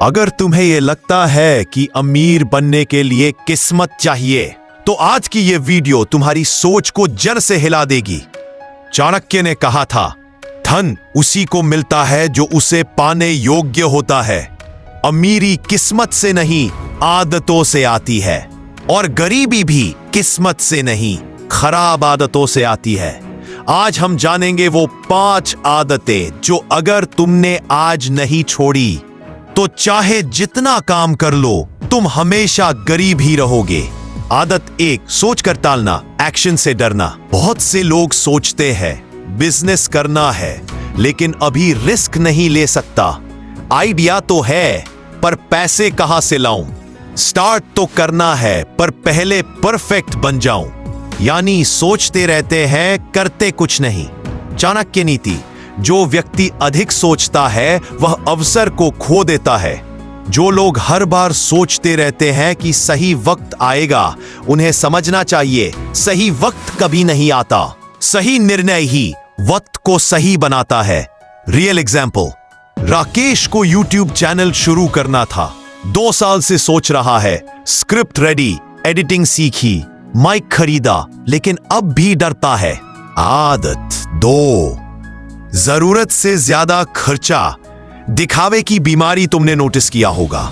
अगर तुम्हें यह लगता है कि अमीर बनने के लिए किस्मत चाहिए, तो आज की यह वीडियो तुम्हारी सोच को जड़ से हिला देगी। चाणक्य ने कहा था, धन उसी को मिलता है जो उसे पाने योग्य होता है। अमीरी किस्मत से नहीं, आदतों से आती है, और गरीबी भी किस्मत से नहीं, खराब आदतों से आती है। आज हम जानेंगे वो 5 आदतें जो अगर तुमने आज नहीं छोड़ी तो चाहे जितना काम कर लो तुम हमेशा गरीब ही रहोगे। आदत 1, सोच कर टालना, एक्शन से डरना। बहुत से लोग सोचते हैं बिजनेस करना है लेकिन अभी रिस्क नहीं ले सकता। आइडिया तो है पर पैसे कहां से लाऊं? स्टार्ट तो करना है पर पहले परफेक्ट बन जाऊं। यानी सोचते रहते हैं, करते कुछ नहीं। चाणक्य नीति, जो व्यक्ति अधिक सोचता है वह अवसर को खो देता है। जो लोग हर बार सोचते रहते हैं कि सही वक्त आएगा, उन्हें समझना चाहिए सही वक्त कभी नहीं आता। सही निर्णय ही वक्त को सही बनाता है। रियल एग्जाम्पल, राकेश को यूट्यूब चैनल शुरू करना था। 2 साल से सोच रहा है, स्क्रिप्ट रेडी, एडिटिंग सीखी, माइक खरीदा, लेकिन अब भी डरता है। आदत 2, जरूरत से ज्यादा खर्चा। दिखावे की बीमारी तुमने नोटिस किया होगा।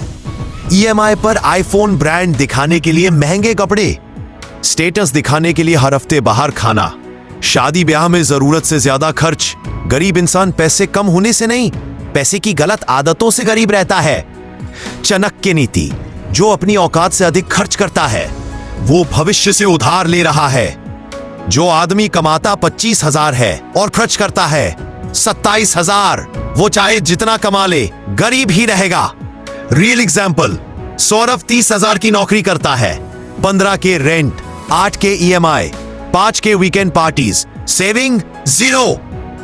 ईएमआई पर आईफोन ब्रांड दिखाने के लिए महंगे कपड़े, स्टेटस दिखाने के लिए हर हफ्ते बाहर खाना, शादी ब्याह में जरूरत से ज्यादा खर्च। गरीब इंसान पैसे कम होने से नहीं, पैसे की गलत आदतों से गरीब रहता है। चाणक्य नीति, जो अपनी औकात से अधिक खर्च करता है वो भविष्य से उधार ले रहा है। जो आदमी कमाता 25,000 है और खर्च करता है 27,000, वो चाहे जितना कमा ले गरीब ही रहेगा। रियल एग्जाम्पल, सौरभ 30,000 की नौकरी करता है, 15 के रेंट, 8 के ईएमआई, 5 के वीकेंड पार्टीज, सेविंग 0।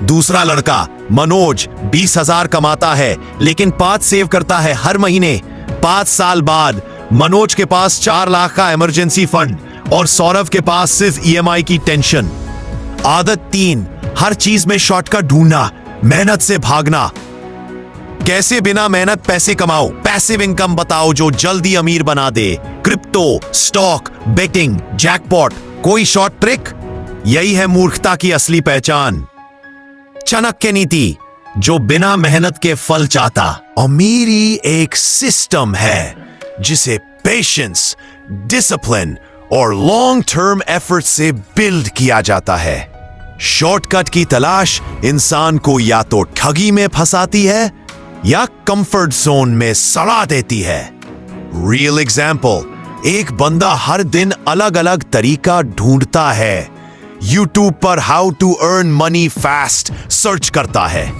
दूसरा लड़का मनोज 20,000 कमाता है लेकिन 5 सेव करता है हर महीने। 5 साल बाद मनोज के पास 4 लाख का इमरजेंसी फंड और सौरभ के पास सिर्फ ईएमआई की टेंशन। आदत 3, हर चीज में शॉर्टकट ढूंढना, मेहनत से भागना। कैसे बिना मेहनत पैसे कमाओ? पैसिव इनकम बताओ जो जल्दी अमीर बना दे। क्रिप्टो, स्टॉक, बेटिंग, जैकपॉट, कोई शॉर्ट ट्रिक? यही है मूर्खता की असली पहचान। चाणक्य नीति, जो बिना मेहनत के फल चाहता। अमीरी एक सिस्टम है जिसे पेशेंस, डिसिप्लिन और लॉन्ग टर्म एफर्ट से बिल्ड किया जाता है। शॉर्टकट की तलाश इंसान को या तो ठगी में फंसाती है या कंफर्ट जोन में सड़ा देती है। रियल एग्जाम्पल, एक बंदा हर दिन अलग अलग तरीका ढूंढता है। यूट्यूब पर how to earn money fast search करता है,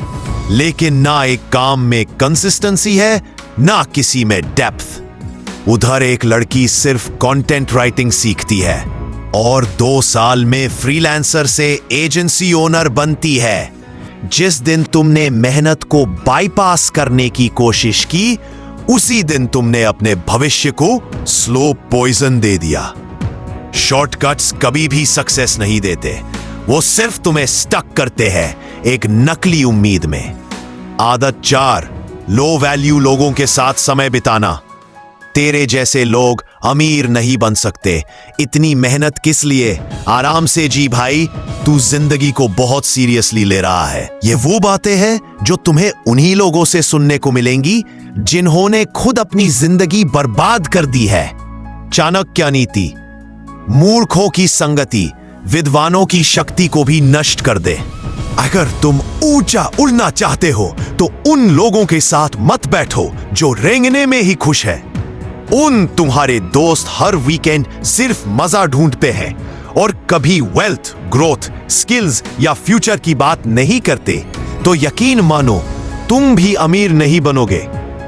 लेकिन ना एक काम में कंसिस्टेंसी है ना किसी में डेप्थ। उधर एक लड़की सिर्फ कंटेंट राइटिंग सीखती है और 2 साल में फ्रीलांसर से एजेंसी ओनर बनती है। जिस दिन तुमने मेहनत को बाईपास करने की कोशिश की, उसी दिन तुमने अपने भविष्य को स्लो पॉइजन दे दिया। शॉर्टकट्स कभी भी सक्सेस नहीं देते, वो सिर्फ तुम्हें स्टक करते हैं एक नकली उम्मीद में। आदत 4, लो वैल्यू लोगों के साथ समय बिताना। तेरे जैसे लोग अमीर नहीं बन सकते, इतनी मेहनत किस लिए? आराम से जी भाई, तू जिंदगी को बहुत सीरियसली ले रहा है। ये वो बातें हैं जो तुम्हें उन्हीं लोगों से सुनने को मिलेंगी जिन्होंने खुद अपनी जिंदगी बर्बाद कर दी है। चाणक्य नीति, मूर्खों की संगति विद्वानों की शक्ति को भी नष्ट कर दे। अगर तुम ऊंचा उड़ना चाहते हो तो उन लोगों के साथ मत बैठो जो रेंगने में ही खुश है। उन तुम्हारे दोस्त हर वीकेंड सिर्फ मजा ढूंढते हैं और कभी वेल्थ, ग्रोथ, स्किल्स या फ्यूचर की बात नहीं करते, तो यकीन मानो तुम भी अमीर नहीं बनोगे।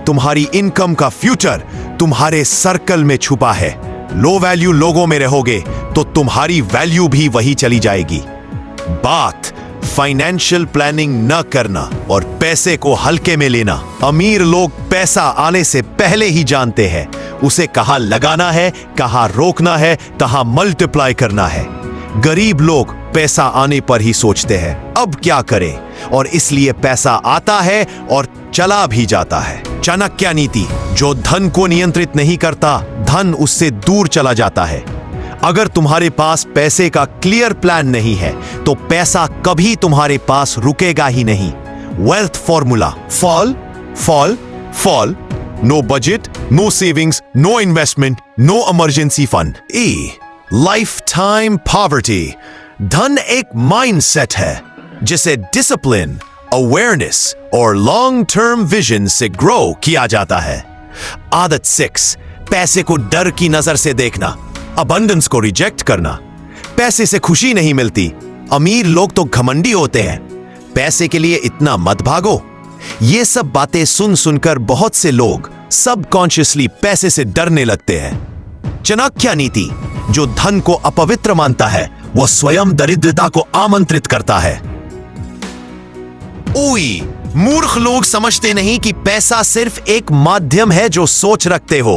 तुम्हारी इनकम का फ्यूचर तुम्हारे सर्कल में छुपा है। लो वैल्यू लोगों में रहोगे तो तुम्हारी वैल्यू भी वही चली जाएगी। बात फाइनेंशियल प्लानिंग न करना और पैसे को हल्के में लेना। अमीर लोग पैसा आने से पहले ही जानते हैं उसे कहां लगाना है, कहां रोकना है, कहां मल्टीप्लाई करना है। गरीब लोग पैसा आने पर ही सोचते हैं अब क्या करें, और इसलिए पैसा आता है और चला भी जाता है। चाणक्य नीति, जो धन को नियंत्रित नहीं करता, धन उससे दूर चला जाता है। अगर तुम्हारे पास पैसे का क्लियर प्लान नहीं है तो पैसा कभी तुम्हारे पास रुकेगा ही नहीं। Wealth formula, fall fall fall, no budget, no savings, no investment, no emergency fund. ई लाइफ टाइम पॉवर्टी, धन एक माइंडसेट है जिसे डिसिप्लिन, अवेयरनेस और लॉन्ग टर्म विजन से ग्रो किया जाता है। आदत 6, पैसे को डर की नजर से देखना, अबंडेंस को रिजेक्ट करना। पैसे से खुशी नहीं मिलती, अमीर लोग तो घमंडी होते हैं। पैसे के लिए इतना मत भागो। ये सब बातें सुन सुनकर बहुत से लोग सबकॉन्शियसली पैसे से डरने लगते हैं। चाणक्य नीति, जो धन को अपवित्र मानता है, वह स्वयं दरिद्रता को आमंत्रित करता है। ओई, मूर्ख लोग समझते नहीं कि पैसा सिर्फ एक माध्यम है जो सोच रखते हो।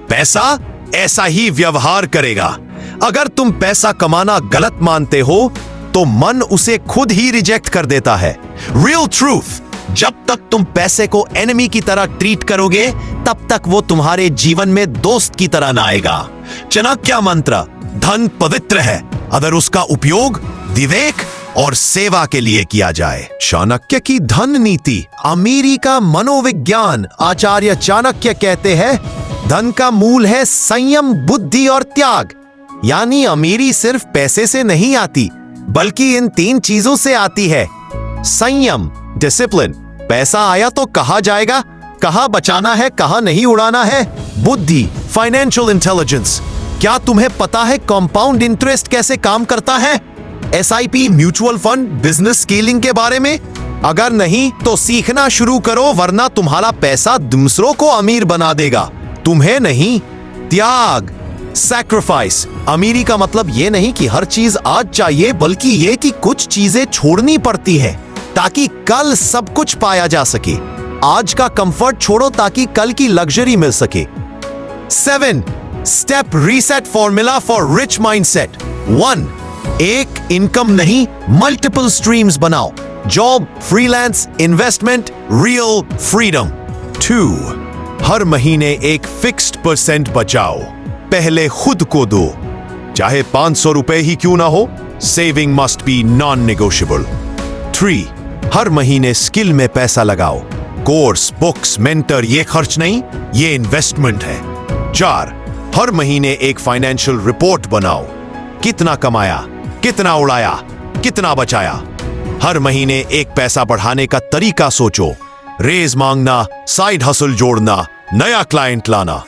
पैसा ऐसा ही व्यवहार करेगा। अगर तुम पैसा कमाना गलत मानते हो तो मन उसे खुद ही रिजेक्ट कर देता है। रियल ट्रूथ, जब तक तुम पैसे को एनिमी की तरह ट्रीट करोगे तब तक वो तुम्हारे जीवन में दोस्त की तरह ना आएगा। चाणक्य मंत्र, धन पवित्र है अगर उसका उपयोग विवेक और सेवा के लिए किया जाए। चाणक्य की धन नीति, अमीरी का मनोविज्ञान। आचार्य चाणक्य कहते हैं, धन का मूल है संयम, बुद्धि और त्याग। यानी अमीरी सिर्फ पैसे से नहीं आती, बल्कि इन 3 चीजों से आती है। संयम, डिसिप्लिन, पैसा आया तो कहाँ जाएगा, कहाँ बचाना है, कहाँ नहीं उड़ाना है। बुद्धि, फाइनेंशियल इंटेलिजेंस, क्या तुम्हें पता है कंपाउंड इंटरेस्ट कैसे काम करता है? SIP, mutual fund, business scaling के बारे में? अगर नहीं तो सीखना शुरू करो, वरना तुम्हारा पैसा दूसरों को अमीर बना देगा, तुम्हें नहीं। त्याग, सैक्रिफाइस, अमीरी का मतलब ये नहीं कि हर चीज आज चाहिए, बल्कि ये कि कुछ चीजें छोड़नी पड़ती है ताकि कल सब कुछ पाया जा सके। आज का कंफर्ट छोड़ो ताकि कल की लग्जरी मिल सके। 7 step reset formula for rich mindset. 1, एक इनकम नहीं, मल्टीपल स्ट्रीम्स बनाओ। Job, freelance, investment, real freedom. 2, हर महीने एक फिक्स्ड % बचाओ, पहले खुद को दो, चाहे 500 रुपए ही क्यों ना हो। Saving must be non negotiable. 3, हर महीने स्किल में पैसा लगाओ। कोर्स, बुक्स, मेंटर, ये खर्च नहीं, ये इन्वेस्टमेंट है। 4, हर महीने एक फाइनेंशियल रिपोर्ट बनाओ, कितना कमाया, कितना उड़ाया, कितना बचाया। हर महीने एक पैसा बढ़ाने का तरीका सोचो, रेज मांगना, साइड हसल जोड़ना, नया क्लाइंट लाना।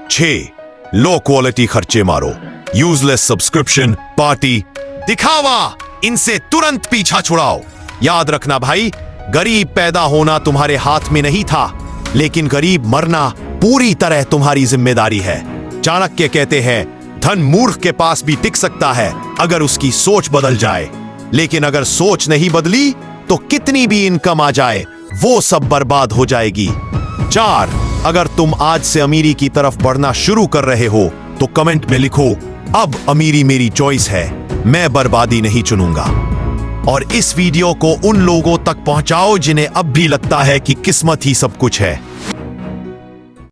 6, लो क्वालिटी खर्चे मारो, यूजलेस सब्सक्रिप्शन, पार्टी, दिखावा, इनसे तुरंत पीछा छुड़ाओ। याद रखना भाई, गरीब पैदा होना तुम्हारे हाथ में नहीं था, लेकिन गरीब मरना पूरी तरह तुम्हारी जिम्मेदारी है। चाणक्य कहते हैं, धन मूर्ख के पास भी टिक सकता है अगर उसकी सोच बदल जाए, लेकिन अगर सोच नहीं बदली तो कितनी भी इनकम आ जाए वो सब बर्बाद हो जाएगी। 4, अगर तुम आज से अमीरी की तरफ बढ़ना शुरू कर रहे हो तो कमेंट में लिखो, अब अमीरी मेरी चॉइस है, मैं बर्बादी नहीं चुनूंगा। और इस वीडियो को उन लोगों तक पहुंचाओ जिन्हें अब भी लगता है कि किस्मत ही सब कुछ है।